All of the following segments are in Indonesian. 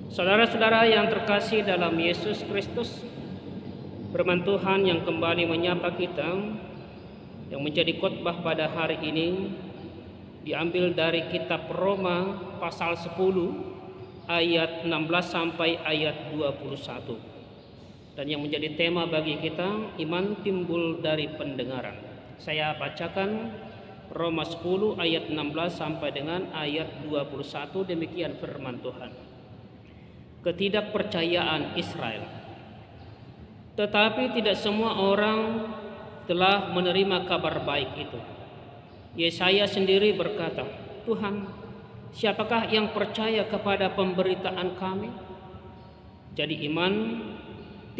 Saudara-saudara yang terkasih dalam Yesus Kristus, firman Tuhan yang kembali menyapa kita, yang menjadi khotbah pada hari ini, diambil dari kitab Roma pasal 10 ayat 16 sampai ayat 21. Dan yang menjadi tema bagi kita, iman timbul dari pendengaran. Saya bacakan Roma 10 ayat 16 sampai dengan ayat 21, demikian firman Tuhan. Ketidakpercayaan Israel. Tetapi tidak semua orang telah menerima kabar baik itu. Yesaya sendiri berkata, Tuhan, siapakah yang percaya kepada pemberitaan kami? Jadi iman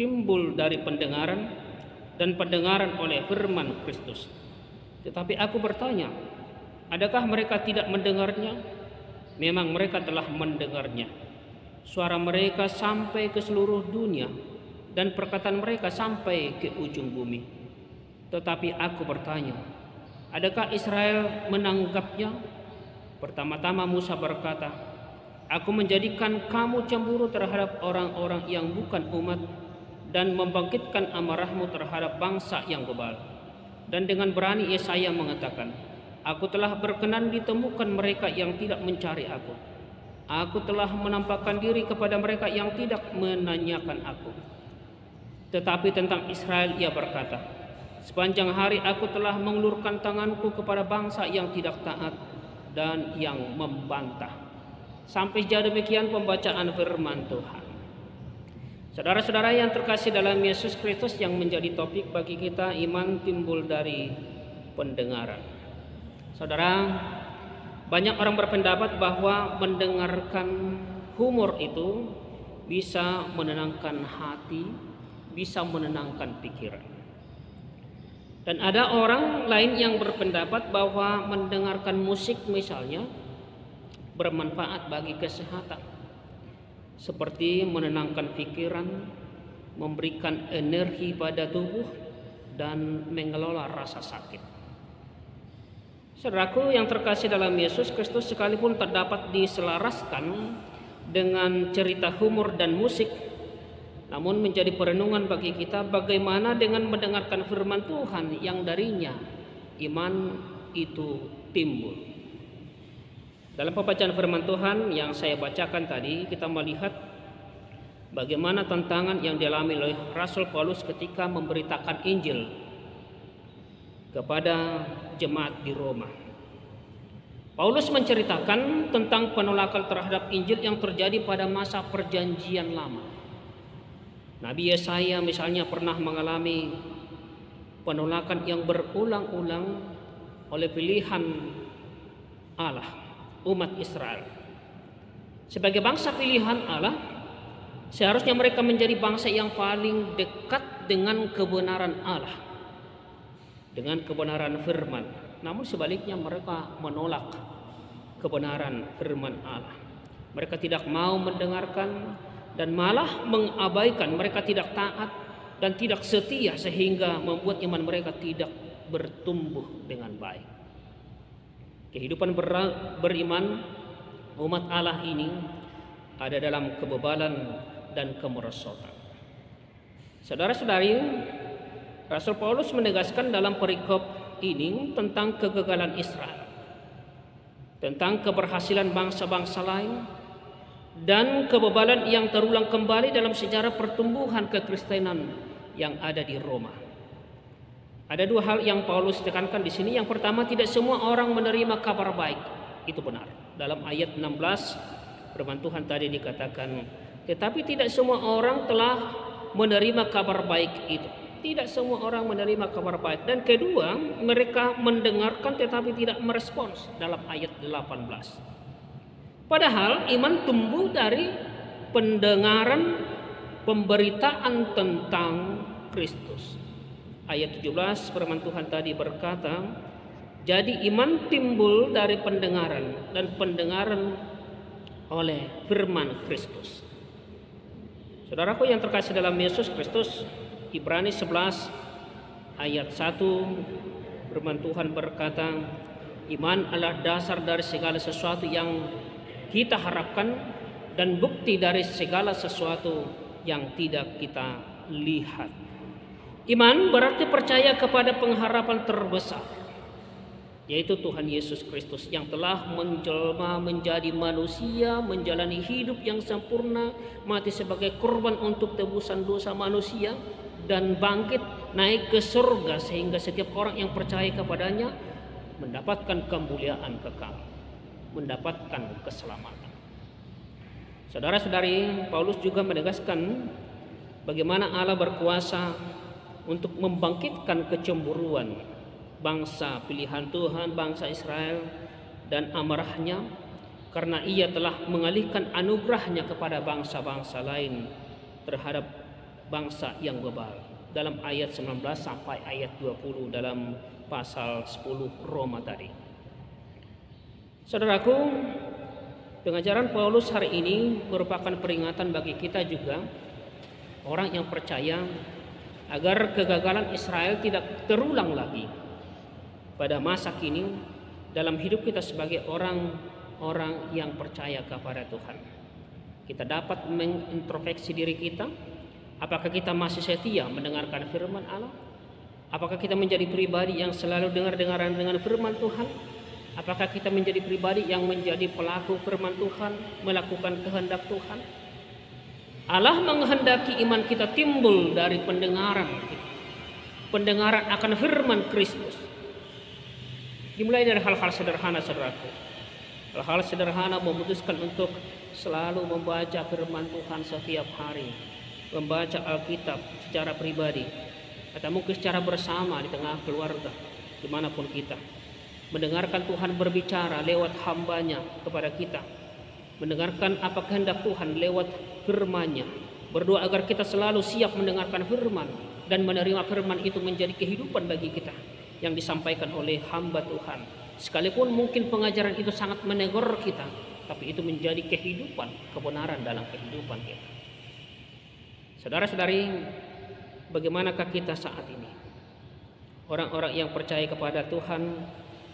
timbul dari pendengaran, dan pendengaran oleh firman Kristus. Tetapi aku bertanya, adakah mereka tidak mendengarnya? Memang mereka telah mendengarnya. Suara mereka sampai ke seluruh dunia, dan perkataan mereka sampai ke ujung bumi. Tetapi aku bertanya, adakah Israel menanggapnya? Pertama-tama Musa berkata, aku menjadikan kamu cemburu terhadap orang-orang yang bukan umat, dan membangkitkan amarahmu terhadap bangsa yang bebal. Dan dengan berani Yesaya mengatakan, aku telah berkenan ditemukan mereka yang tidak mencari aku. Aku telah menampakkan diri kepada mereka yang tidak menanyakan aku. Tetapi tentang Israel ia berkata, sepanjang hari aku telah mengulurkan tanganku kepada bangsa yang tidak taat dan yang membantah. Sampai sejauh demikian pembacaan firman Tuhan. Saudara-saudara yang terkasih dalam Yesus Kristus, yang menjadi topik bagi kita, iman timbul dari pendengaran. Saudara, banyak orang berpendapat bahwa mendengarkan humor itu bisa menenangkan hati, bisa menenangkan pikiran. Dan ada orang lain yang berpendapat bahwa mendengarkan musik misalnya bermanfaat bagi kesehatan, seperti menenangkan pikiran, memberikan energi pada tubuh, dan mengelola rasa sakit. Saudaraku yang terkasih dalam Yesus Kristus, sekalipun terdapat diselaraskan dengan cerita humor dan musik, namun menjadi perenungan bagi kita bagaimana dengan mendengarkan firman Tuhan yang darinya iman itu timbul. Dalam pembacaan firman Tuhan yang saya bacakan tadi, kita melihat bagaimana tantangan yang dialami oleh Rasul Paulus ketika memberitakan Injil kepada jemaat di Roma. Paulus menceritakan tentang penolakan terhadap Injil yang terjadi pada masa Perjanjian Lama. Nabi Yesaya misalnya pernah mengalami penolakan yang berulang-ulang oleh pilihan Allah, umat Israel. Sebagai bangsa pilihan Allah, seharusnya mereka menjadi bangsa yang paling dekat dengan kebenaran Allah, dengan kebenaran firman. Namun sebaliknya mereka menolak kebenaran firman Allah. Mereka tidak mau mendengarkan dan malah mengabaikan. Mereka tidak taat dan tidak setia, sehingga membuat iman mereka tidak bertumbuh dengan baik. Kehidupan beriman umat Allah ini ada dalam kebebalan dan kemerosotan. Saudara-saudari, Rasul Paulus menegaskan dalam perikop ini tentang kegagalan Israel, tentang keberhasilan bangsa-bangsa lain, dan kebebalan yang terulang kembali dalam sejarah pertumbuhan kekristenan yang ada di Roma. Ada dua hal yang Paulus tekankan di sini. Yang pertama, tidak semua orang menerima kabar baik. Itu benar. Dalam ayat 16 firman Tuhan tadi dikatakan, tetapi tidak semua orang telah menerima kabar baik itu. Tidak semua orang menerima kabar baik. Dan kedua, mereka mendengarkan tetapi tidak merespons, dalam ayat 18. Padahal iman tumbuh dari pendengaran pemberitaan tentang Kristus. Ayat 17 firman Tuhan tadi berkata, jadi iman timbul dari pendengaran, dan pendengaran oleh firman Kristus. Saudaraku yang terkasih dalam Yesus Kristus, Ibrani 11 ayat 1 firman Tuhan berkata, iman adalah dasar dari segala sesuatu yang kita harapkan dan bukti dari segala sesuatu yang tidak kita lihat. Iman berarti percaya kepada pengharapan terbesar, yaitu Tuhan Yesus Kristus yang telah menjelma menjadi manusia, menjalani hidup yang sempurna, mati sebagai korban untuk tebusan dosa manusia, dan bangkit naik ke surga sehingga setiap orang yang percaya kepadanya mendapatkan kemuliaan kekal, mendapatkan keselamatan. Saudara-saudari, Paulus juga menegaskan bagaimana Allah berkuasa untuk membangkitkan kecemburuan bangsa pilihan Tuhan, bangsa Israel, dan amarahnya karena ia telah mengalihkan anugerahnya kepada bangsa-bangsa lain terhadap bangsa yang bebal. Dalam ayat 19 sampai ayat 20 dalam pasal 10 Roma tadi. Saudaraku, pengajaran Paulus hari ini merupakan peringatan bagi kita juga, orang yang percaya, agar kegagalan Israel tidak terulang lagi pada masa kini dalam hidup kita sebagai orang-orang yang percaya kepada Tuhan. Kita dapat mengintrospeksi diri kita, apakah kita masih setia mendengarkan firman Allah? Apakah kita menjadi pribadi yang selalu dengar-dengaran dengan firman Tuhan? Apakah kita menjadi pribadi yang menjadi pelaku firman Tuhan, melakukan kehendak Tuhan? Allah menghendaki iman kita timbul dari pendengaran kita, pendengaran akan firman Kristus. Dimulai dari hal-hal sederhana, saudaraku. Hal-hal sederhana memutuskan untuk selalu membaca firman Tuhan setiap hari, membaca Alkitab secara pribadi, atau mungkin secara bersama di tengah keluarga, dimanapun kita. Mendengarkan Tuhan berbicara lewat hambanya kepada kita, mendengarkan apa kehendak Tuhan lewat firman-Nya, berdoa agar kita selalu siap mendengarkan firman dan menerima firman itu menjadi kehidupan bagi kita yang disampaikan oleh hamba Tuhan. Sekalipun mungkin pengajaran itu sangat menegur kita, tapi itu menjadi kehidupan, kebenaran dalam kehidupan kita. Saudara-saudari, bagaimanakah kita saat ini? Orang-orang yang percaya kepada Tuhan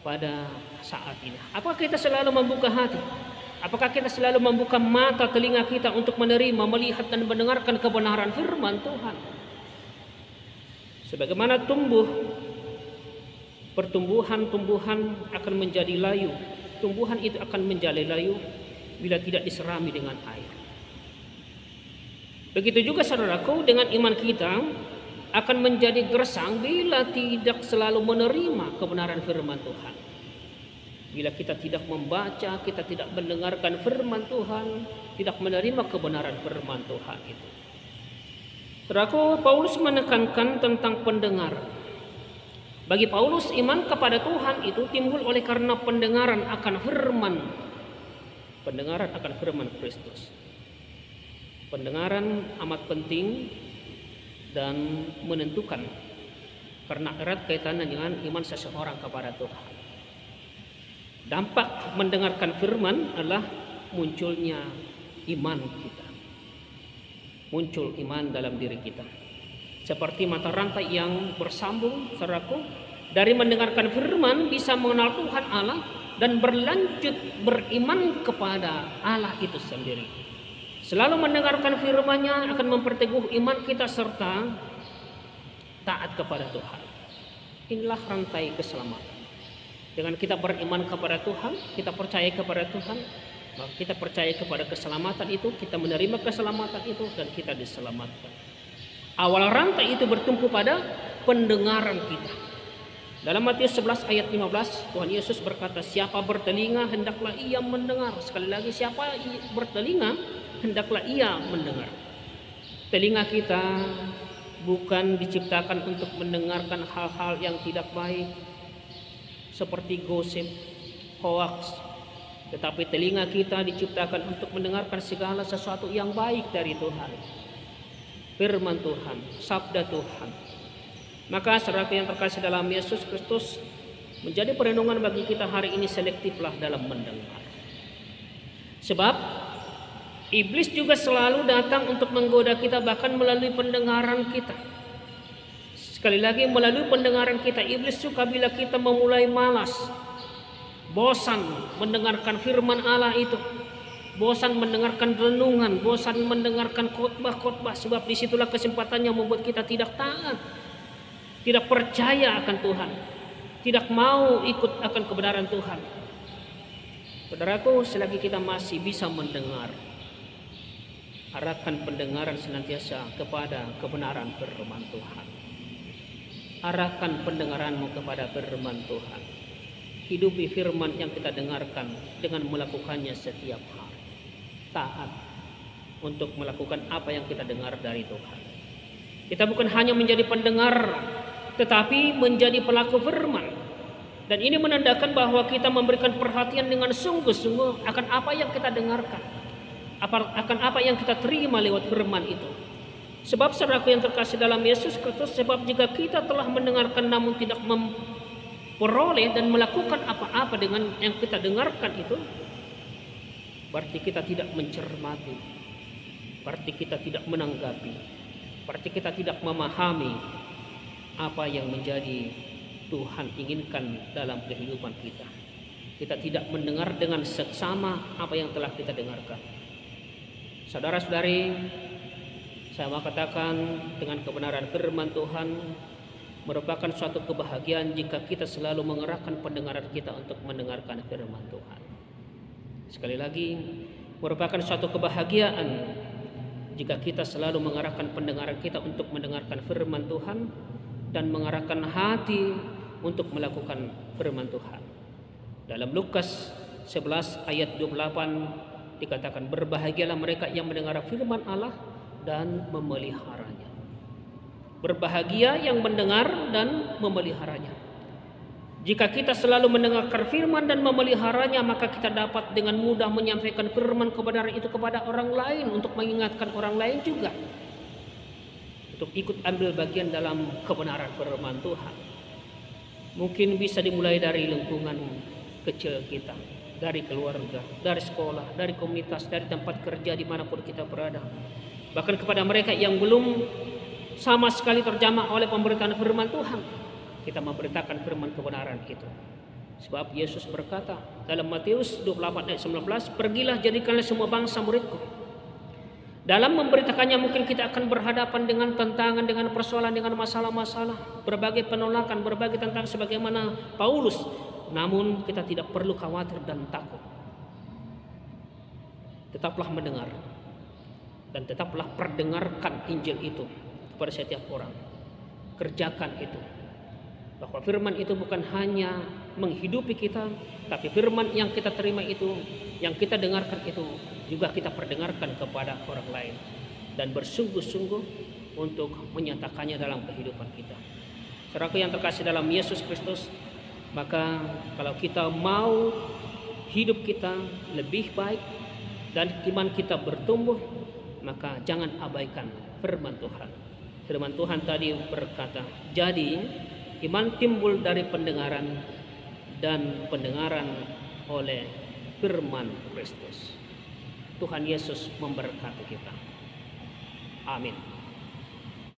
pada saat ini. Apakah kita selalu membuka hati? Apakah kita selalu membuka mata telinga kita untuk menerima, melihat dan mendengarkan kebenaran firman Tuhan? Sebagaimana pertumbuhan akan menjadi layu. Tumbuhan itu akan menjadi layu bila tidak diserami dengan air. Begitu juga saudaraku, dengan iman kita akan menjadi gersang bila tidak selalu menerima kebenaran firman Tuhan. Bila kita tidak membaca, kita tidak mendengarkan firman Tuhan, tidak menerima kebenaran firman Tuhan itu. Saudaraku, Paulus menekankan tentang pendengaran. Bagi Paulus, iman kepada Tuhan itu timbul oleh karena pendengaran akan firman Kristus. Pendengaran amat penting dan menentukan karena erat kaitannya dengan iman seseorang kepada Tuhan. Dampak mendengarkan firman adalah munculnya iman kita. Muncul iman dalam diri kita. Seperti mata rantai yang bersambung, saudaraku, dari mendengarkan firman bisa mengenal Tuhan Allah dan berlanjut beriman kepada Allah itu sendiri. Selalu mendengarkan firman-Nya akan memperteguh iman kita serta taat kepada Tuhan. Inilah rantai keselamatan. Dengan kita beriman kepada Tuhan, kita percaya kepada Tuhan, maka kita percaya kepada keselamatan itu, kita menerima keselamatan itu, dan kita diselamatkan. Awal rantai itu bertumpu pada pendengaran kita. Dalam Matius 11 ayat 15, Tuhan Yesus berkata, siapa bertelinga hendaklah ia mendengar. Sekali lagi, siapa bertelinga hendaklah ia mendengar. Telinga kita bukan diciptakan untuk mendengarkan hal-hal yang tidak baik seperti gosip, hoax, tetapi telinga kita diciptakan untuk mendengarkan segala sesuatu yang baik dari Tuhan, firman Tuhan, sabda Tuhan. Maka saudara yang terkasih dalam Yesus Kristus, menjadi perlindungan bagi kita hari ini selektiflah dalam mendengar. Sebab iblis juga selalu datang untuk menggoda kita, bahkan melalui pendengaran kita. Sekali lagi, melalui pendengaran kita, iblis suka bila kita memulai malas, bosan mendengarkan firman Allah itu. bosan mendengarkan renungan, bosan mendengarkan khotbah-khotbah, sebab disitulah kesempatannya membuat kita tidak taat, tidak percaya akan Tuhan, tidak mau ikut akan kebenaran Tuhan. Saudaraku, selagi kita masih bisa mendengar, arahkan pendengaran senantiasa kepada kebenaran firman Tuhan. Arahkan pendengaranmu kepada firman Tuhan. Hidupi firman yang kita dengarkan dengan melakukannya setiap hari. Taat untuk melakukan apa yang kita dengar dari Tuhan. Kita bukan hanya menjadi pendengar, tetapi menjadi pelaku firman. Dan ini menandakan bahwa kita memberikan perhatian dengan sungguh-sungguh akan apa yang kita dengarkan, akan apa yang kita terima lewat firman itu. Sebab saudaraku yang terkasih dalam Yesus Kristus, sebab jika kita telah mendengarkan namun tidak memperoleh dan melakukan apa-apa dengan yang kita dengarkan itu, berarti kita tidak mencermati, berarti kita tidak menanggapi, berarti kita tidak memahami apa yang menjadi Tuhan inginkan dalam kehidupan kita. Kita tidak mendengar dengan seksama apa yang telah kita dengarkan. Saudara-saudari, saya mau katakan dengan kebenaran firman Tuhan merupakan suatu kebahagiaan jika kita selalu mengerahkan pendengaran kita untuk mendengarkan firman Tuhan. Sekali lagi, merupakan suatu kebahagiaan jika kita selalu mengarahkan pendengaran kita untuk mendengarkan firman Tuhan dan mengarahkan hati untuk melakukan firman Tuhan. Dalam Lukas 11 ayat 28 dikatakan, berbahagialah mereka yang mendengar firman Allah dan memeliharanya. Berbahagia yang mendengar dan memeliharanya. Jika kita selalu mendengarkan firman dan memeliharanya, maka kita dapat dengan mudah menyampaikan firman kebenaran itu kepada orang lain, untuk mengingatkan orang lain juga untuk ikut ambil bagian dalam kebenaran firman Tuhan. Mungkin bisa dimulai dari lingkungan kecil kita, dari keluarga, dari sekolah, dari komunitas, dari tempat kerja, dimanapun kita berada. Bahkan kepada mereka yang belum sama sekali terjamah oleh pemberitaan firman Tuhan, kita memberitakan firman kebenaran itu. Sebab Yesus berkata dalam Matius 28 ayat 19, pergilah jadikanlah semua bangsa muridku. Dalam memberitakannya mungkin kita akan berhadapan dengan tantangan, dengan persoalan, dengan masalah-masalah, berbagai penolakan, berbagai tentang sebagaimana Paulus. Namun kita tidak perlu khawatir dan takut. Tetaplah mendengar dan tetaplah perdengarkan Injil itu kepada setiap orang. Kerjakan itu. Bahwa firman itu bukan hanya menghidupi kita, tapi firman yang kita terima itu, yang kita dengarkan itu juga kita perdengarkan kepada orang lain, dan bersungguh-sungguh untuk menyatakannya dalam kehidupan kita. Saudaraku yang terkasih dalam Yesus Kristus, maka kalau kita mau hidup kita lebih baik dan iman kita bertumbuh, maka jangan abaikan firman Tuhan. Firman Tuhan tadi berkata, jadi iman timbul dari pendengaran, dan pendengaran oleh firman Kristus. Tuhan Yesus memberkati kita. Amin.